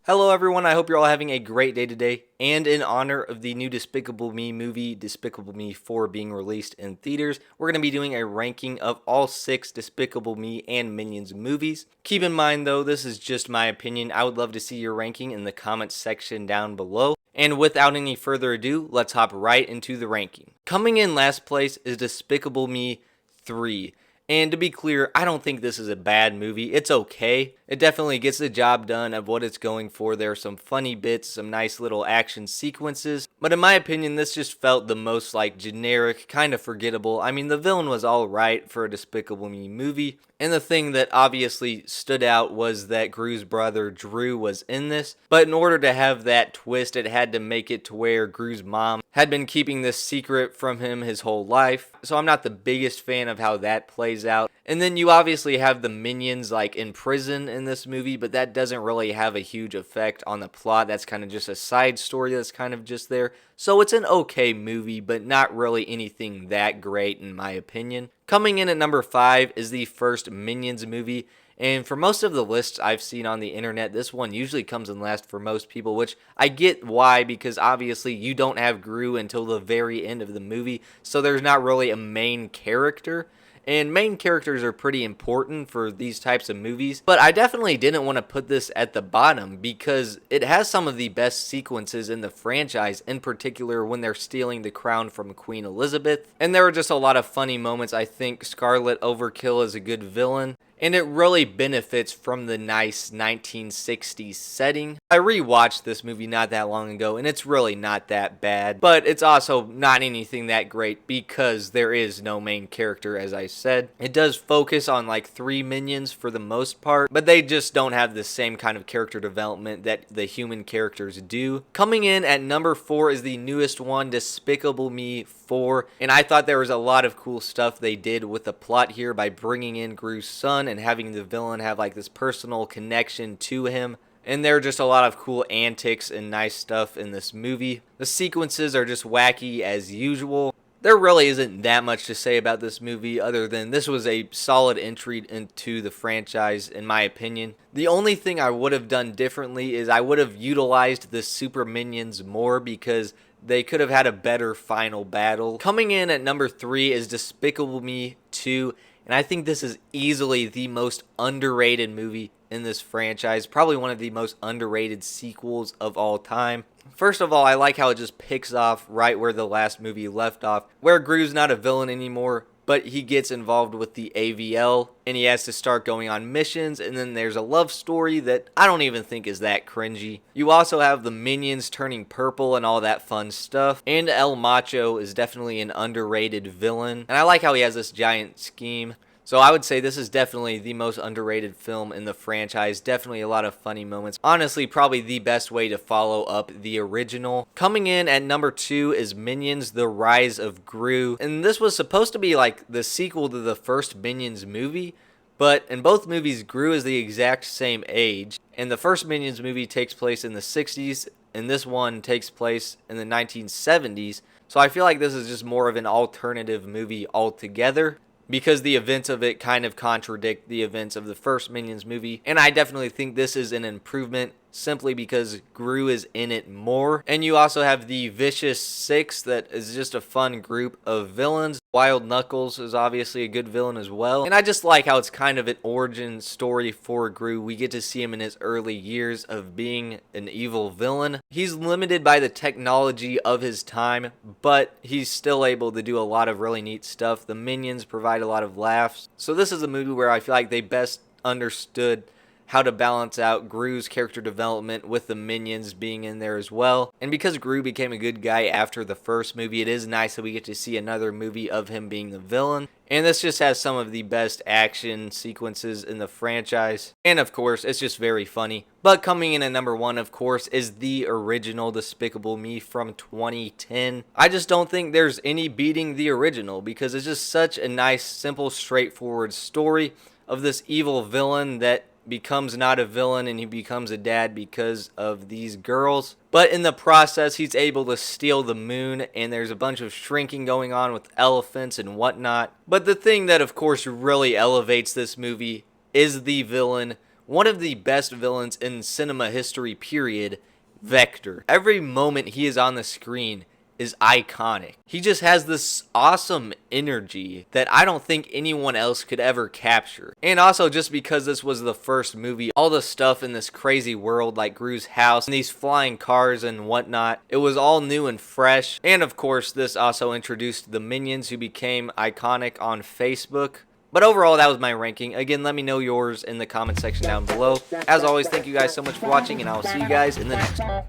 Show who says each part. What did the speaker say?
Speaker 1: Hello everyone, I hope you're all having a great day today, and in honor of the new Despicable Me movie, Despicable Me 4 being released in theaters, we're going to be doing a ranking of all 6 Despicable Me and Minions movies. Keep in mind though, this is just my opinion. I would love to see your ranking in the comments section down below. And without any further ado, let's hop right into the ranking. Coming in last place is Despicable Me 3. And to be clear, I don't think this is a bad movie. It's okay. It definitely gets the job done of what it's going for. There are some funny bits, some nice little action sequences. But in my opinion, this just felt the most like generic, kind of forgettable. I mean, the villain was alright for a Despicable Me movie. And the thing that obviously stood out was that Gru's brother Drew was in this. But in order to have that twist, it had to make it to where Gru's mom had been keeping this secret from him his whole life. So I'm not the biggest fan of how that plays out. And then you obviously have the Minions like in prison in this movie, but that doesn't really have a huge effect on the plot. That's kind of just a side story that's kind of just there. So it's an okay movie, but not really anything that great in my opinion. Coming in at number 5 is the first Minions movie. And for most of the lists I've seen on the internet, this one usually comes in last for most people, which I get why, because obviously you don't have Gru until the very end of the movie, so there's not really a main character. And main characters are pretty important for these types of movies. But I definitely didn't want to put this at the bottom because it has some of the best sequences in the franchise, in particular when they're stealing the crown from Queen Elizabeth. And there are just a lot of funny moments. I think Scarlet Overkill is a good villain. And it really benefits from the nice 1960s setting. I rewatched this movie not that long ago, and it's really not that bad. But it's also not anything that great because there is no main character, as I said. It does focus on like 3 minions for the most part, but they just don't have the same kind of character development that the human characters do. Coming in at number 4 is the newest one, Despicable Me 4. And I thought there was a lot of cool stuff they did with the plot here by bringing in Gru's son and having the villain have like this personal connection to him. And there are just a lot of cool antics and nice stuff in this movie. The sequences are just wacky as usual. There really isn't that much to say about this movie other than this was a solid entry into the franchise in my opinion. The only thing I would have done differently is I would have utilized the Super Minions more because they could have had a better final battle. Coming in at number 3 is Despicable Me 2. And I think this is easily the most underrated movie in this franchise. Probably one of the most underrated sequels of all time. First of all, I like how it just picks off right where the last movie left off, where Gru's not a villain anymore, but he gets involved with the AVL, and he has to start going on missions, and then there's a love story that I don't even think is that cringy. You also have the Minions turning purple and all that fun stuff, and El Macho is definitely an underrated villain, and I like how he has this giant scheme. So I would say this is definitely the most underrated film in the franchise. Definitely a lot of funny moments. Honestly, probably the best way to follow up the original. Coming in at number 2 is Minions: The Rise of Gru. And this was supposed to be like the sequel to the first Minions movie. But in both movies, Gru is the exact same age. And the first Minions movie takes place in the 60s. And this one takes place in the 1970s. So I feel like this is just more of an alternative movie altogether, because the events of it kind of contradict the events of the first Minions movie. And I definitely think this is an improvement simply because Gru is in it more. And you also have the Vicious Six that is just a fun group of villains. Wild Knuckles is obviously a good villain as well. And I just like how it's kind of an origin story for Gru. We get to see him in his early years of being an evil villain. He's limited by the technology of his time, but he's still able to do a lot of really neat stuff. The Minions provide a lot of laughs. So this is a movie where I feel like they best understood how to balance out Gru's character development with the Minions being in there as well. And because Gru became a good guy after the first movie, it is nice that we get to see another movie of him being the villain. And this just has some of the best action sequences in the franchise. And of course, it's just very funny. But coming in at number 1, of course, is the original Despicable Me from 2010. I just don't think there's any beating the original because it's just such a nice, simple, straightforward story of this evil villain that becomes not a villain and he becomes a dad because of these girls. But in the process, he's able to steal the moon, and there's a bunch of shrinking going on with elephants and whatnot. But the thing that, of course, really elevates this movie is the villain, one of the best villains in cinema history, period, Vector. Every moment he is on the screen is iconic. He just has this awesome energy that I don't think anyone else could ever capture. And also, just because this was the first movie, all the stuff in this crazy world like Gru's house and these flying cars and whatnot, it was all new and fresh. And of course, this also introduced the Minions, who became iconic on Facebook. But overall, that was my ranking. Again, let me know yours in the comment section down below. As always, thank you guys so much for watching, and I will see you guys in the next one.